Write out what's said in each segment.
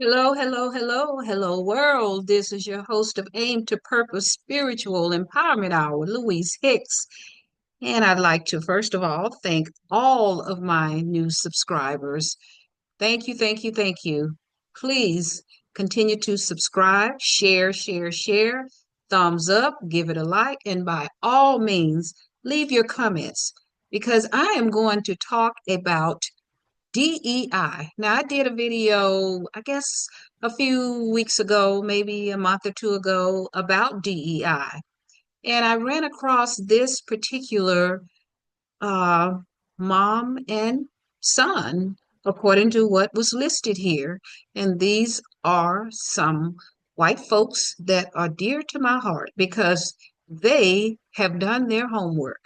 Hello, hello, hello, hello, world. This is your host of Aim to Purpose Spiritual Empowerment Hour, Louise Hicks. And I'd like to, first of all, thank all of my new subscribers. Thank you, thank you, thank you. Please continue to subscribe, share, thumbs up, give it a like, and by all means, leave your comments because I am going to talk about DEI. Now, I did a video, I guess a few weeks ago, maybe a month or two ago, about DEI. And I ran across this particular uh, mom and son, according to what was listed here. And these are some white folks that are dear to my heart because they have done their homework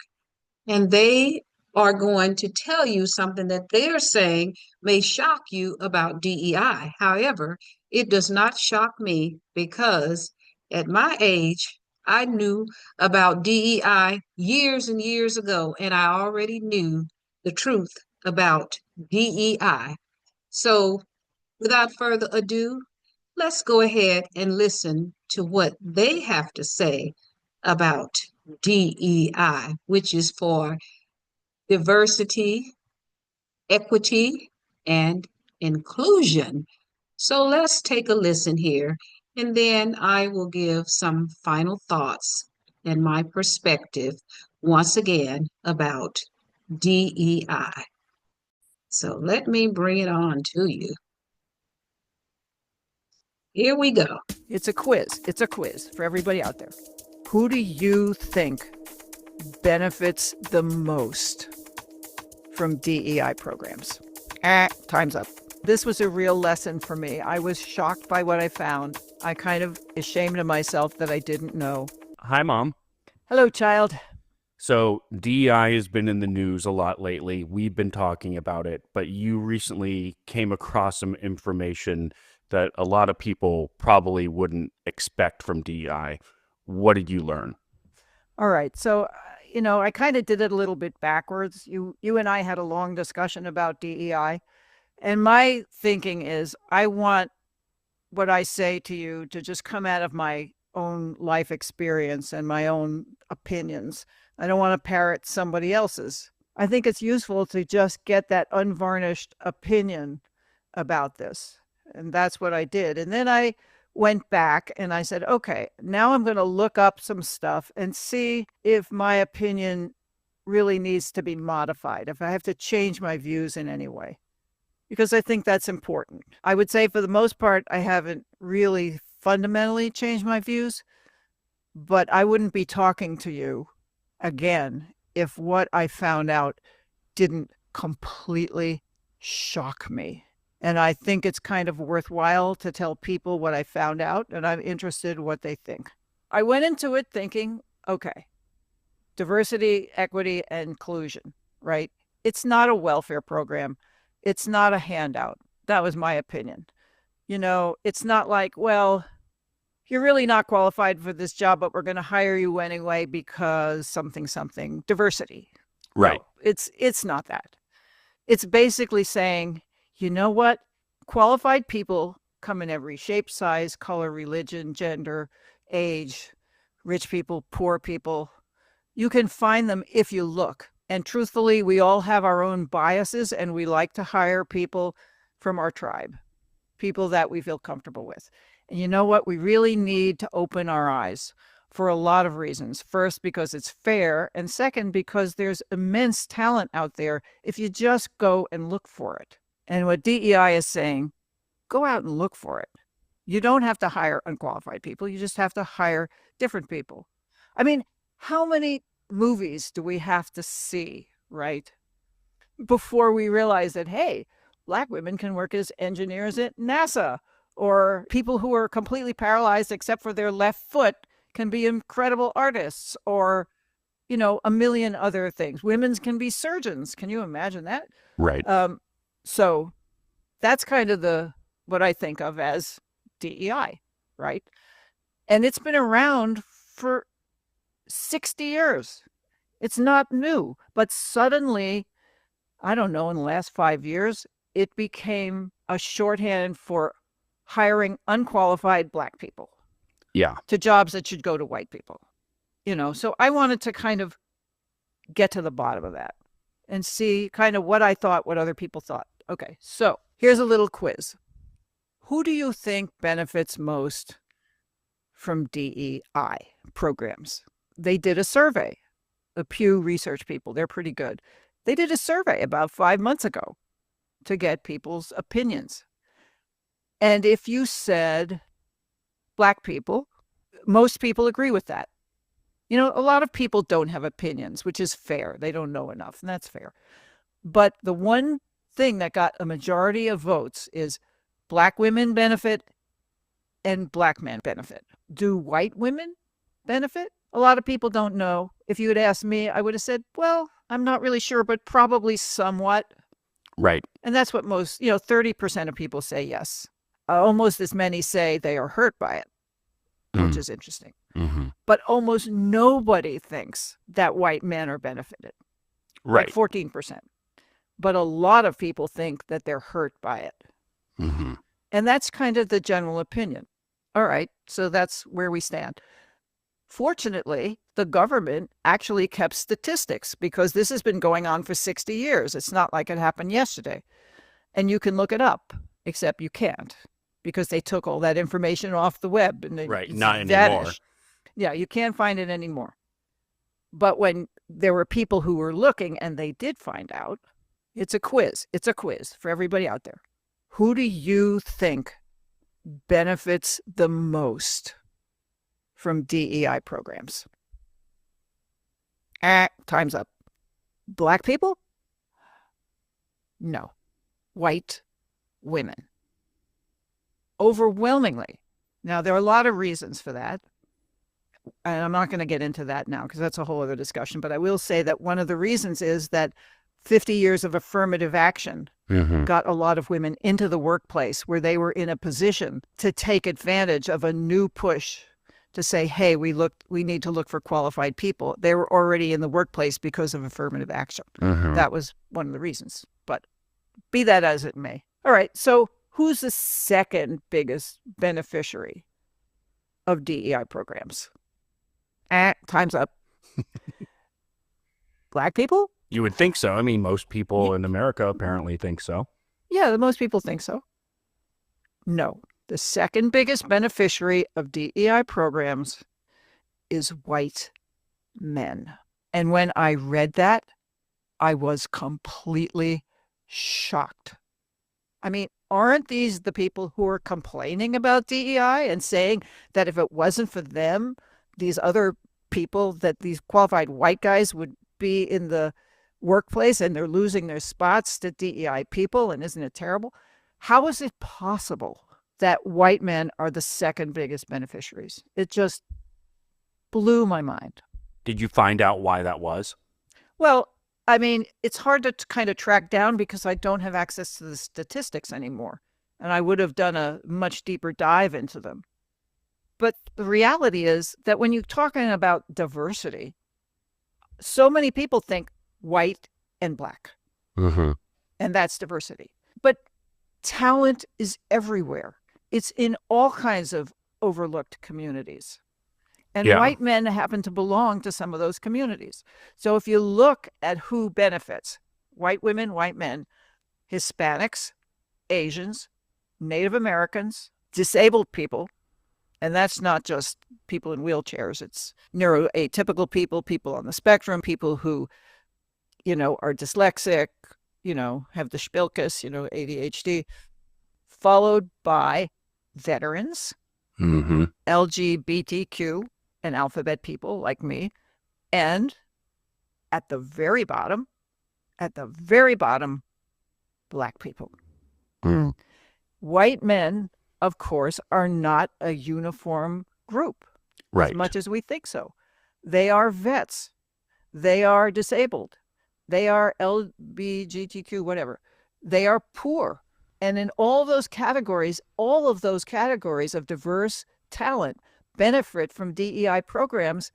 and they are going to tell you something that they're saying may shock you about DEI. However, it does not shock me because at my age, I knew about DEI years and years ago, and I already knew the truth about DEI. So, without further ado, let's go ahead and listen to what they have to say about DEI, which is for diversity, equity, and inclusion. So let's take a listen here, and then I will give some final thoughts and my perspective once again about DEI. So let me bring it on to you. Here we go. It's a quiz. It's a quiz for everybody out there. Who do you think benefits the most from DEI programs? Time's up. This was a real lesson for me. I was shocked by what I found. I kind of ashamed of myself that I didn't know. Hi, Mom. Hello, child. So DEI has been in the news a lot lately. We've been talking about it, but you recently came across some information that a lot of people probably wouldn't expect from DEI. What did you learn? All right. So, I kind of did it a little bit backwards. You and I had a long discussion about DEI. And my thinking is I want what I say to you to just come out of my own life experience and my own opinions. I don't want to parrot somebody else's. I think it's useful to just get that unvarnished opinion about this. And that's what I did. And then I went back and I said, okay, now I'm going to look up some stuff and see if my opinion really needs to be modified, if I have to change my views in any way, because I think that's important. I would say for the most part, I haven't really fundamentally changed my views, but I wouldn't be talking to you again if what I found out didn't completely shock me. And I think it's kind of worthwhile to tell people what I found out, and I'm interested in what they think. I went into it thinking, okay, diversity, equity, and inclusion, right? It's not a welfare program. It's not a handout. That was my opinion. It's not like, well, you're really not qualified for this job, but we're going to hire you anyway because something, diversity. Right. No, it's not that. It's basically saying, you know what? Qualified people come in every shape, size, color, religion, gender, age, rich people, poor people. You can find them if you look. And truthfully, we all have our own biases, and we like to hire people from our tribe, people that we feel comfortable with. And you know what? We really need to open our eyes for a lot of reasons. First, because it's fair. And second, because there's immense talent out there if you just go and look for it. And what DEI is saying, go out and look for it. You don't have to hire unqualified people. You just have to hire different people. I mean, how many movies do we have to see, right, before we realize that, hey, Black women can work as engineers at NASA, or people who are completely paralyzed except for their left foot can be incredible artists, or, a million other things. Women can be surgeons. Can you imagine that? Right. So that's kind of what I think of as DEI, right? And it's been around for 60 years. It's not new, but suddenly, I don't know, in the last 5 years, it became a shorthand for hiring unqualified Black people Yeah. to jobs that should go to white people. So I wanted to kind of get to the bottom of that and see kind of what I thought, what other people thought. Okay, so here's a little quiz. Who do you think benefits most from DEI programs? They did a survey. The Pew Research people, they're pretty good. They did a survey about 5 months ago to get people's opinions. And if you said Black people, most people agree with that. A lot of people don't have opinions, which is fair. They don't know enough, and that's fair. But the one thing that got a majority of votes is Black women benefit and Black men benefit. Do white women benefit? A lot of people don't know. If you had asked me, I would have said, well, I'm not really sure, but probably somewhat. Right. And that's what 30% of people say yes. Almost as many say they are hurt by it, which is interesting. Mm-hmm. But almost nobody thinks that white men are benefited. Right. Like 14%. But a lot of people think that they're hurt by it. Mm-hmm. And that's kind of the general opinion. All right, so that's where we stand. Fortunately, the government actually kept statistics because this has been going on for 60 years. It's not like it happened yesterday. And you can look it up, except you can't because they took all that information off the web. And Right, it's not anymore. vanished. Yeah, you can't find it anymore. But when there were people who were looking and they did find out, it's a quiz. It's a quiz for everybody out there. Who do you think benefits the most from DEI programs? Time's up. Black people? No. White women. Overwhelmingly. Now, there are a lot of reasons for that. And I'm not going to get into that now because that's a whole other discussion. But I will say that one of the reasons is that 50 years of affirmative action got a lot of women into the workplace where they were in a position to take advantage of a new push to say, hey, we need to look for qualified people. They were already in the workplace because of affirmative action. That was one of the reasons. But be that as it may. All right. So who's the second biggest beneficiary of DEI programs? Time's up. Black people? You would think so. I mean, most people in America apparently think so. Yeah, most people think so. No. The second biggest beneficiary of DEI programs is white men. And when I read that, I was completely shocked. I mean, aren't these the people who are complaining about DEI and saying that if it wasn't for them, these other people, that these qualified white guys would be in the workplace and they're losing their spots to DEI people? And isn't it terrible? How is it possible that white men are the second biggest beneficiaries? It just blew my mind. Did you find out why that was? Well, I mean, it's hard to kind of track down because I don't have access to the statistics anymore. And I would have done a much deeper dive into them. But the reality is that when you're talking about diversity, so many people think white and Black. And that's diversity. But talent is everywhere. It's in all kinds of overlooked communities. And white men happen to belong to some of those communities. So if you look at who benefits, white women, white men, Hispanics, Asians, Native Americans, disabled people, and that's not just people in wheelchairs. It's neuroatypical people, people on the spectrum, people who, are dyslexic, have the Spilkus, ADHD, followed by veterans, LGBTQ, and alphabet people like me. And at the very bottom, Black people. White men, of course, are not a uniform group, as much as we think so. They are vets. They are disabled. They are LGBTQ, whatever. They are poor. And in all of those categories of diverse talent benefit from DEI programs,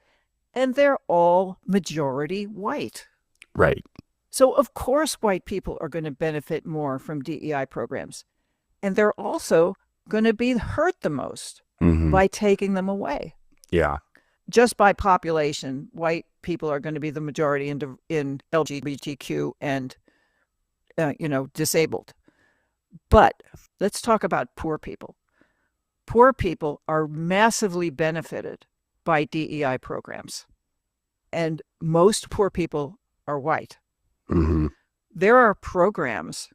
and they're all majority white. Right. So, of course, white people are going to benefit more from DEI programs. And they're also going to be hurt the most Mm-hmm. by taking them away. Yeah. Just by population, white people are going to be the majority in LGBTQ and, disabled. But let's talk about poor people. Poor people are massively benefited by DEI programs. And most poor people are white. Mm-hmm. There are programs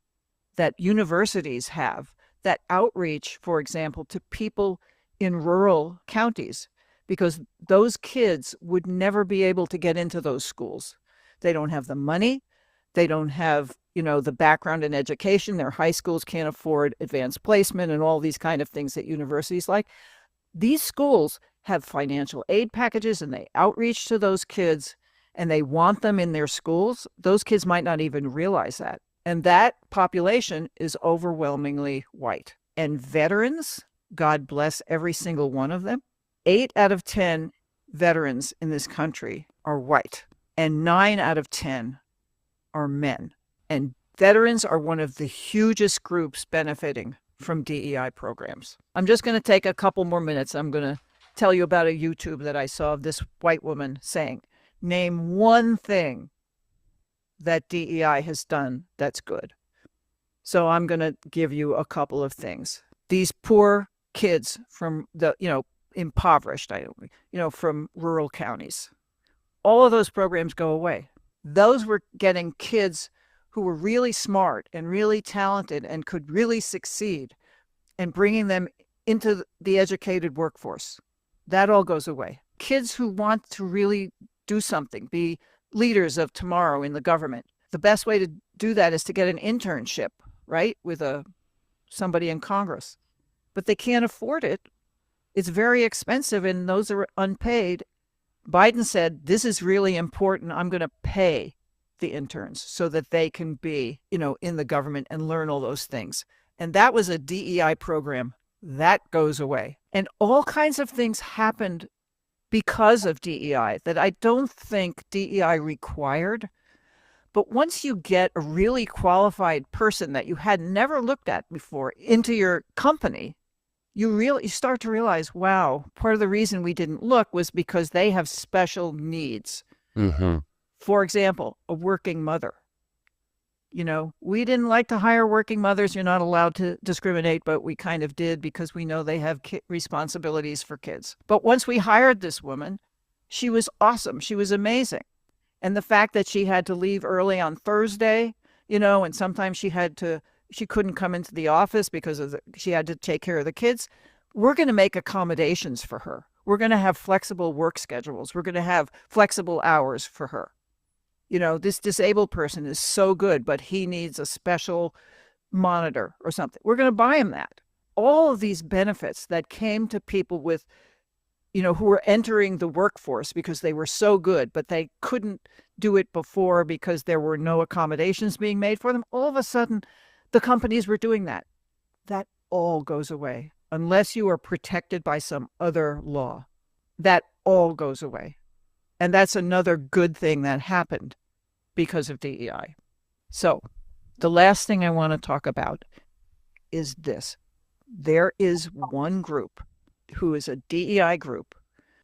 that universities have that outreach, for example, to people in rural counties, because those kids would never be able to get into those schools. They don't have the money. They don't have, the background in education. Their high schools can't afford advanced placement and all these kind of things that universities like. These schools have financial aid packages and they outreach to those kids and they want them in their schools. Those kids might not even realize that. And that population is overwhelmingly white. And veterans, God bless every single one of them, 8 out of 10 veterans in this country are white, and 9 out of 10 are men. And veterans are one of the hugest groups benefiting from DEI programs. I'm just going to take a couple more minutes. I'm going to tell you about a YouTube that I saw of this white woman saying, name one thing that DEI has done that's good. So I'm going to give you a couple of things. These poor kids from the, impoverished, from rural counties, all of those programs go away. Those were getting kids who were really smart and really talented and could really succeed and bringing them into the educated workforce. That all goes away. Kids who want to really do something, be leaders of tomorrow in the government. The best way to do that is to get an internship, right, with somebody in Congress. But they can't afford it. It's very expensive, and those are unpaid. Biden said, this is really important. I'm going to pay the interns so that they can be, in the government and learn all those things. And that was a DEI program. That goes away. And all kinds of things happened because of DEI that I don't think DEI required. But once you get a really qualified person that you had never looked at before into your company, you start to realize, wow, part of the reason we didn't look was because they have special needs. Mm-hmm. For example, a working mother. We didn't like to hire working mothers. You're not allowed to discriminate, but we kind of did because we know they have responsibilities for kids. But once we hired this woman, she was awesome. She was amazing. And the fact that she had to leave early on Thursday, and sometimes she couldn't come into the office because she had to take care of the kids. We're going to make accommodations for her. We're going to have flexible work schedules. We're going to have flexible hours for her. This disabled person is so good, but he needs a special monitor or something. We're going to buy him that. All of these benefits that came to people with, who were entering the workforce because they were so good, but they couldn't do it before because there were no accommodations being made for them. All of a sudden, the companies were doing that. That all goes away unless you are protected by some other law. That all goes away. And that's another good thing that happened because of DEI. So the last thing I want to talk about is this. There is one group who is a DEI group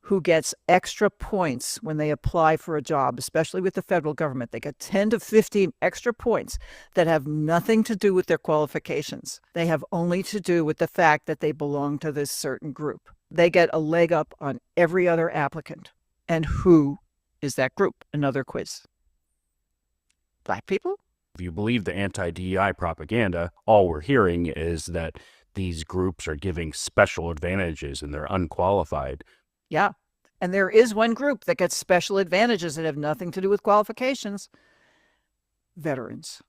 who gets extra points when they apply for a job, especially with the federal government. They get 10 to 15 extra points that have nothing to do with their qualifications. They have only to do with the fact that they belong to this certain group. They get a leg up on every other applicant. And who is that group? Another quiz. Black people? If you believe the anti-DEI propaganda, all we're hearing is that these groups are giving special advantages and they're unqualified. Yeah. And there is one group that gets special advantages that have nothing to do with qualifications. Veterans.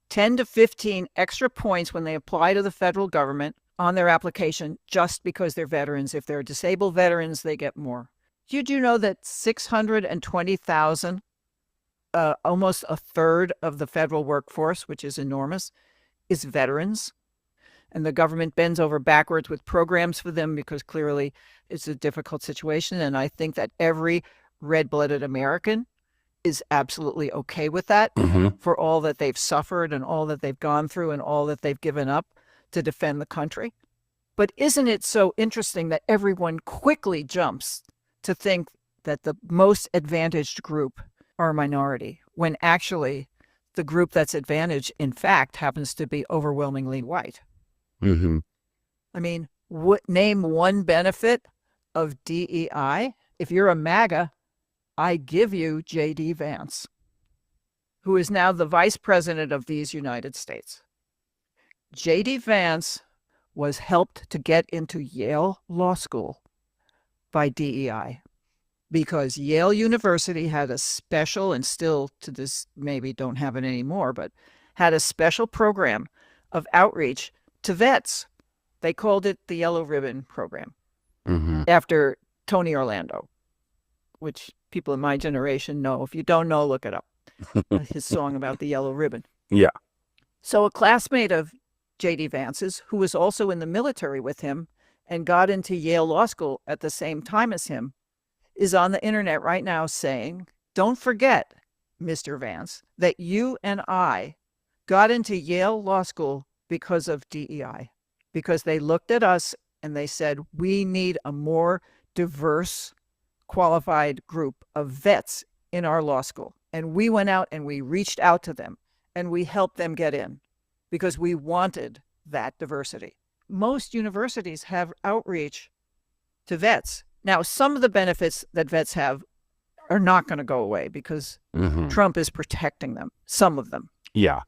10 to 15 extra points when they apply to the federal government on their application just because they're veterans. If they're disabled veterans, they get more. Did you know that 620,000, almost a third of the federal workforce, which is enormous, is veterans? And the government bends over backwards with programs for them because clearly it's a difficult situation. And I think that every red-blooded American is absolutely okay with that for all that they've suffered and all that they've gone through and all that they've given up to defend the country. But isn't it so interesting that everyone quickly jumps to think that the most advantaged group are a minority, when actually the group that's advantaged, in fact, happens to be overwhelmingly white? Mm-hmm. I mean, name one benefit of DEI. If you're a MAGA, I give you J.D. Vance, who is now the vice president of these United States. J.D. Vance was helped to get into Yale Law School by DEI because Yale University had a special, and still to this maybe don't have it anymore, but had a special program of outreach to vets. They called it the Yellow Ribbon Program after Tony Orlando, which people in my generation know. If you don't know, look it up. His song about the yellow ribbon. Yeah. So a classmate of J.D. Vance's, who was also in the military with him and got into Yale Law School at the same time as him, is on the internet right now saying, don't forget, Mr. Vance, that you and I got into Yale Law School because of DEI, because they looked at us and they said, we need a more diverse, qualified group of vets in our law school. And we went out and we reached out to them and we helped them get in because we wanted that diversity. Most universities have outreach to vets. Now, some of the benefits that vets have are not going to go away because Trump is protecting them, some of them. Yeah.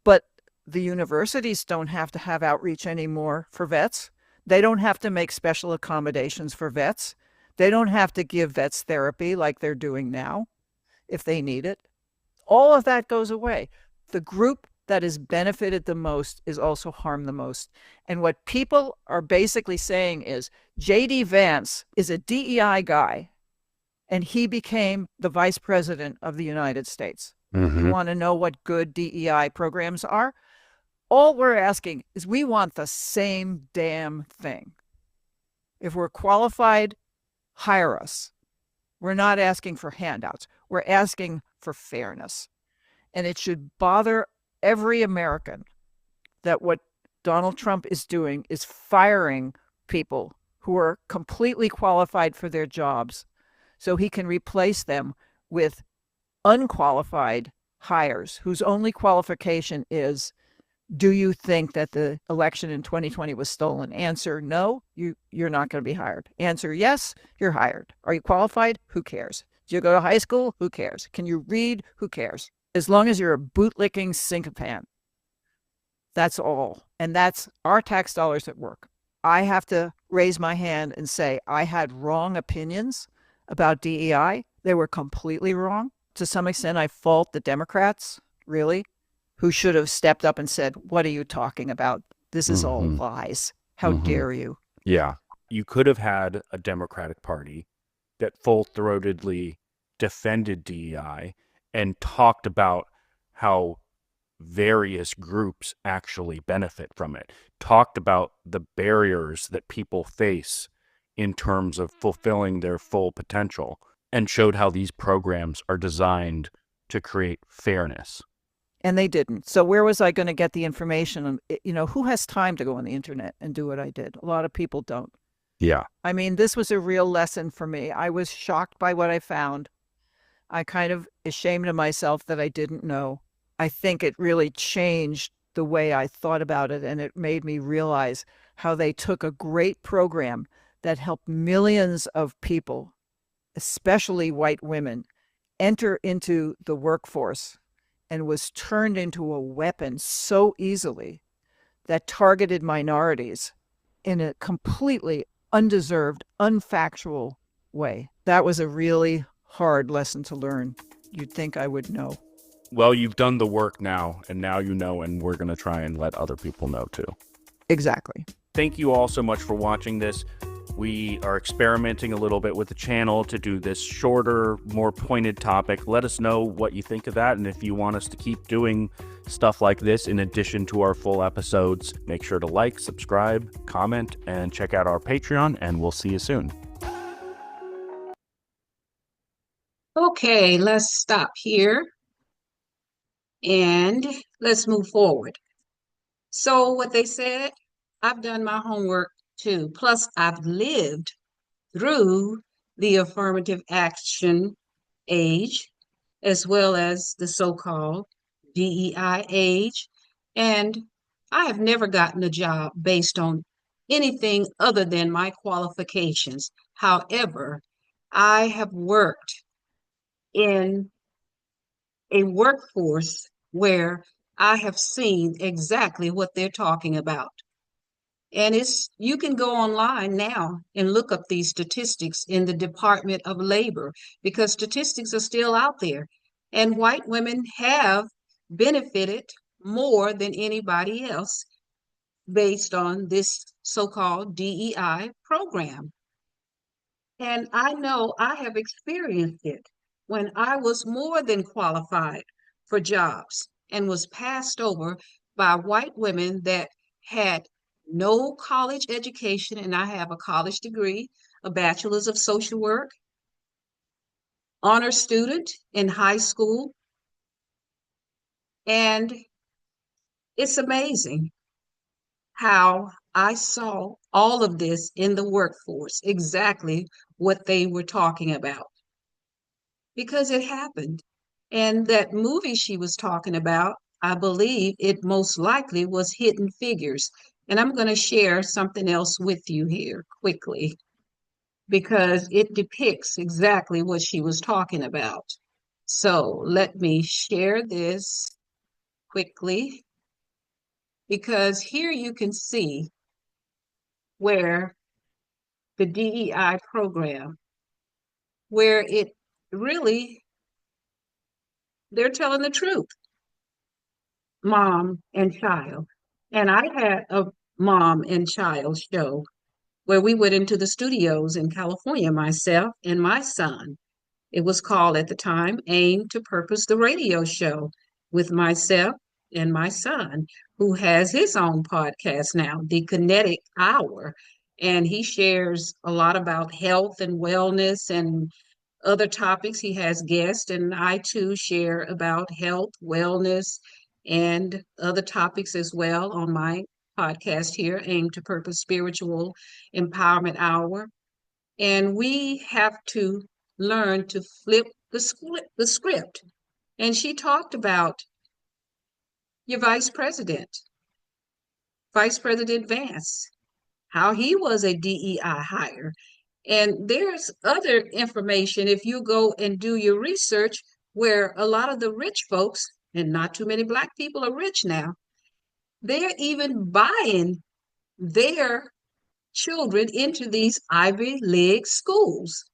But the universities don't have to have outreach anymore for vets. They don't have to make special accommodations for vets. They don't have to give vets therapy like they're doing now if they need it. All of that goes away. The group that is benefited the most is also harmed the most. And what people are basically saying is J.D. Vance is a DEI guy, and he became the vice president of the United States. You want to know what good DEI programs are? All we're asking is we want the same damn thing. If we're qualified, hire us. We're not asking for handouts. We're asking for fairness. And it should bother every American that what Donald Trump is doing is firing people who are completely qualified for their jobs so he can replace them with unqualified hires whose only qualification is, do you think that the election in 2020 was stolen? Answer, no, you're not going to be hired. Answer, yes, you're hired. Are you qualified? Who cares? Do you go to high school? Who cares? Can you read? Who cares? As long as you're a bootlicking sycophant. That's all. And that's our tax dollars at work. I have to raise my hand and say I had wrong opinions about DEI. They were completely wrong. To some extent, I fault the Democrats, really, who should have stepped up and said, what are you talking about? This is all lies. How dare you? Yeah. You could have had a Democratic Party that full-throatedly defended DEI and talked about how various groups actually benefit from it, talked about the barriers that people face in terms of fulfilling their full potential, and showed how these programs are designed to create fairness. And they didn't. So where was I going to get the information? Who has time to go on the internet and do what I did? A lot of people don't. Yeah. I mean, this was a real lesson for me. I was shocked by what I found. I kind of ashamed of myself that I didn't know. I think it really changed the way I thought about it, and it made me realize how they took a great program that helped millions of people, especially white women, enter into the workforce and was turned into a weapon so easily that targeted minorities in a completely undeserved, unfactual way. That was a really hard lesson to learn. You'd think I would know. Well, you've done the work now, and now you know, and we're going to try and let other people know too. Exactly. Thank you all so much for watching this. We are experimenting a little bit with the channel to do this shorter, more pointed topic. Let us know what you think of that, and if you want us to keep doing stuff like this in addition to our full episodes, make sure to like, subscribe, comment, and check out our Patreon, and we'll see you soon. Okay, let's stop here and let's move forward. So what they said, I've done my homework too. Plus, I've lived through the affirmative action age, as well as the so-called DEI age. And I have never gotten a job based on anything other than my qualifications. However, I have worked in a workforce where I have seen exactly what they're talking about. And you can go online now and look up these statistics in the Department of Labor because statistics are still out there. And white women have benefited more than anybody else based on this so-called DEI program. And I know I have experienced it when I was more than qualified for jobs and was passed over by white women that had no college education, and I have a college degree, a bachelor's of social work, honor student in high school, and it's amazing how I saw all of this in the workforce, exactly what they were talking about. Because it happened. And that movie she was talking about, I believe it most likely was Hidden Figures. And I'm going to share something else with you here quickly because it depicts exactly what she was talking about. So let me share this quickly because here you can see where the DEI program, where it really, they're telling the truth. Mom and child. And I had a mom and child show where we went into the studios in California, myself and my son. It was called at the time Aim to Purpose, the radio show, with myself and my son, who has his own podcast now, The Kinetic Hour. And he shares a lot about health and wellness and other topics. He has guests, and I too share about health, wellness, and other topics as well on my podcast here, Aim to Purpose Spiritual Empowerment Hour. And we have to learn to flip the script. And she talked about your Vice President Vance, how he was a DEI hire. And there's other information if you go and do your research where a lot of the rich folks, and not too many Black people are rich now, they're even buying their children into these Ivy League schools.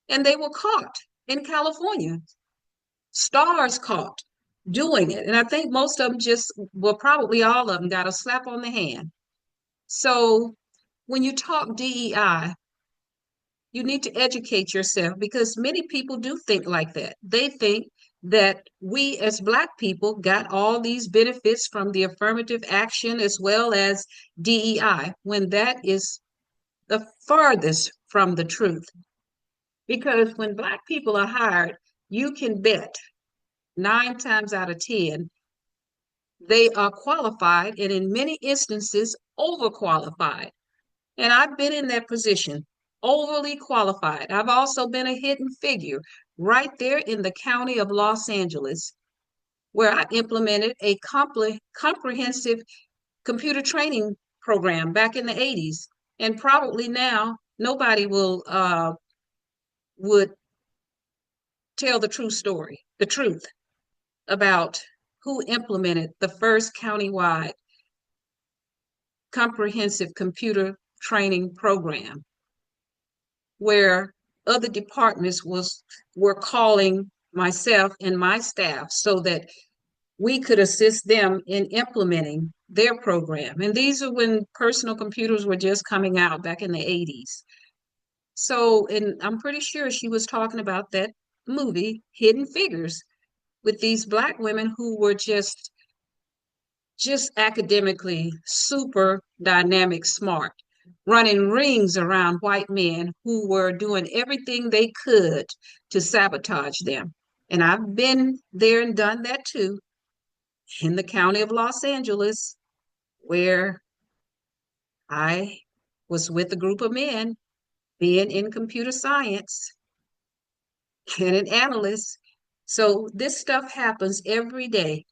And they were caught in California, stars caught doing it. And I think most of them well, probably all of them got a slap on the hand. So when you talk DEI, you need to educate yourself because many people do think like that. They think that we as Black people got all these benefits from the affirmative action as well as DEI, when that is the farthest from the truth. Because when Black people are hired, you can bet 9 times out of 10, they are qualified and in many instances overqualified. And I've been in that position, overly qualified. I've also been a hidden figure right there in the county of Los Angeles, where I implemented a comprehensive computer training program back in the 80s. And probably now nobody would tell the true story, the truth about who implemented the first countywide comprehensive computer training program where other departments were calling myself and my staff so that we could assist them in implementing their program. And these are when personal computers were just coming out back in the 80s. So, and I'm pretty sure she was talking about that movie, Hidden Figures, with these Black women who were just academically super dynamic smart, running rings around white men who were doing everything they could to sabotage them. And I've been there and done that too in the county of Los Angeles, where I was with a group of men, being in computer science and an analyst. So this stuff happens every day.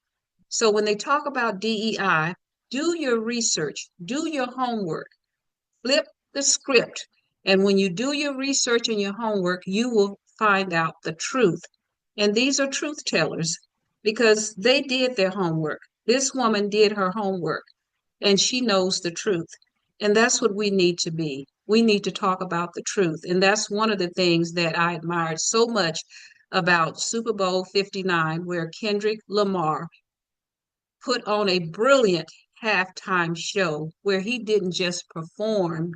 So when they talk about DEI, do your research, do your homework, flip the script. And when you do your research and your homework, you will find out the truth. And these are truth tellers because they did their homework. This woman did her homework and she knows the truth. And that's what we need to be. We need to talk about the truth. And that's one of the things that I admired so much about Super Bowl 59, where Kendrick Lamar put on a brilliant halftime show where he didn't just perform,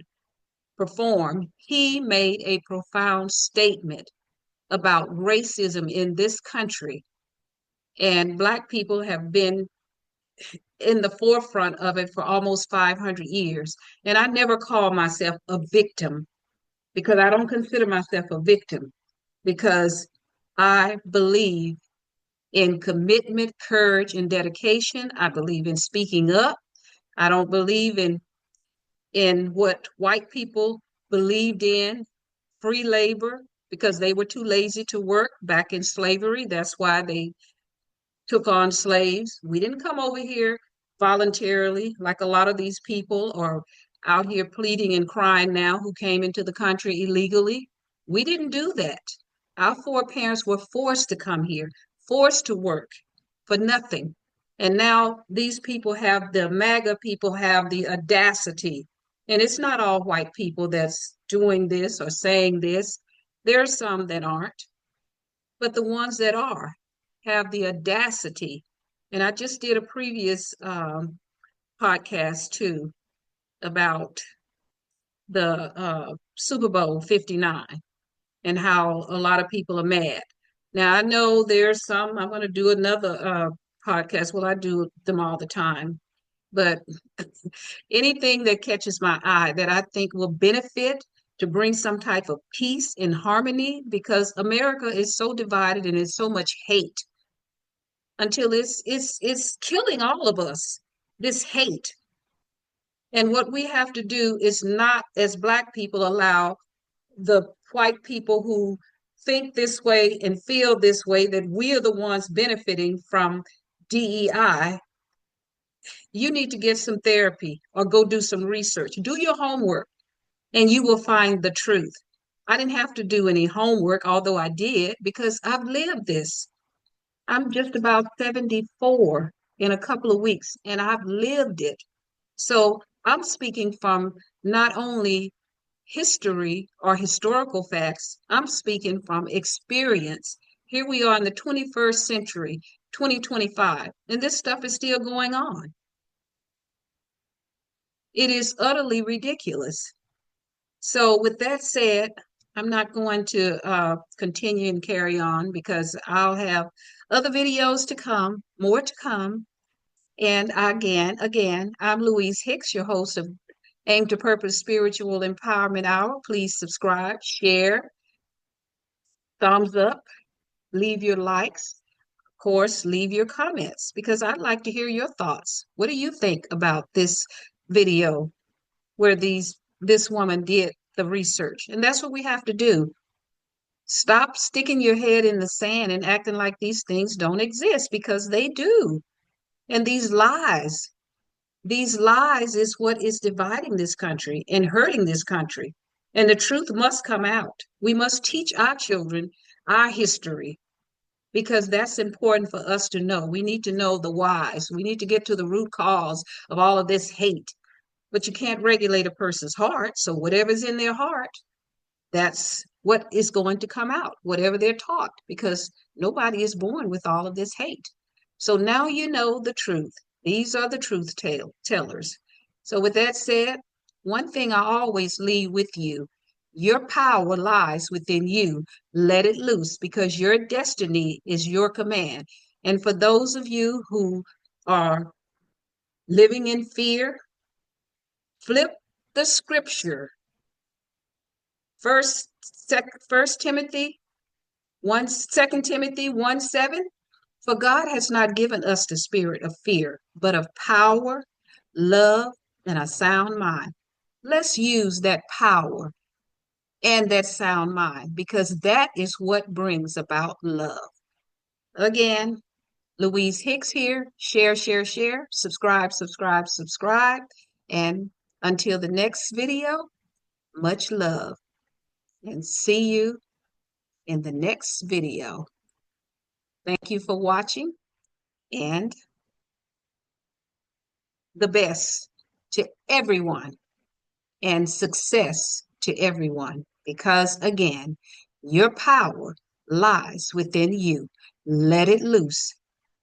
he made a profound statement about racism in this country. And Black people have been in the forefront of it for almost 500 years. And I never call myself a victim because I don't consider myself a victim because I believe in commitment, courage, and dedication. I believe in speaking up. I don't believe in what white people believed in, free labor, because they were too lazy to work back in slavery. That's why they took on slaves. We didn't come over here voluntarily like a lot of these people are out here pleading and crying now who came into the country illegally. We didn't do that. Our foreparents were forced to come here, forced to work for nothing. And now these people have, the MAGA people have the audacity. And it's not all white people that's doing this or saying this. There are some that aren't, but the ones that are have the audacity. And I just did a previous podcast too about the Super Bowl 59 and how a lot of people are mad. Now, I know there's some, I'm going to do another podcast. Well, I do them all the time, but anything that catches my eye that I think will benefit to bring some type of peace and harmony, because America is so divided and there's so much hate until it's killing all of us, this hate. And what we have to do is not, as Black people, allow the white people who think this way and feel this way, that we are the ones benefiting from DEI. You need to get some therapy or go do some research. Do your homework and you will find the truth. I didn't have to do any homework, although I did, because I've lived this. I'm just about 74 in a couple of weeks, and I've lived it. So I'm speaking from not only history or historical facts, I'm speaking from experience. Here we are in the 21st century, 2025, and this stuff is still going on. It is utterly ridiculous. So, with that said, I'm not going to continue and carry on because I'll have other videos to come, more to come. And again, I'm Louise Hicks, your host of Aim to Purpose Spiritual Empowerment Hour. Please subscribe, share, thumbs up, leave your likes. Of course, leave your comments because I'd like to hear your thoughts. What do you think about this video where this woman did the research? And that's what we have to do. Stop sticking your head in the sand and acting like these things don't exist, because they do. And these lies is what is dividing this country and hurting this country. And the truth must come out. We must teach our children our history because that's important for us to know. We need to know the whys. We need to get to the root cause of all of this hate. But you can't regulate a person's heart. So whatever's in their heart, that's what is going to come out, whatever they're taught, because nobody is born with all of this hate. So now you know the truth. These are the truth tellers. So with that said, one thing I always leave with you: your power lies within you. Let it loose because your destiny is your command. And for those of you who are living in fear, flip the scripture. First Timothy 1, 2 Timothy 1:7. For God has not given us the spirit of fear, but of power, love, and a sound mind. Let's use that power and that sound mind, because that is what brings about love. Again, Louise Hicks here. Share, share, share. Subscribe, subscribe, subscribe. And until the next video, much love. And see you in the next video. Thank you for watching, and the best to everyone, and success to everyone. Because again, your power lies within you. Let it loose,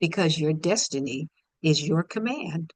because your destiny is your command.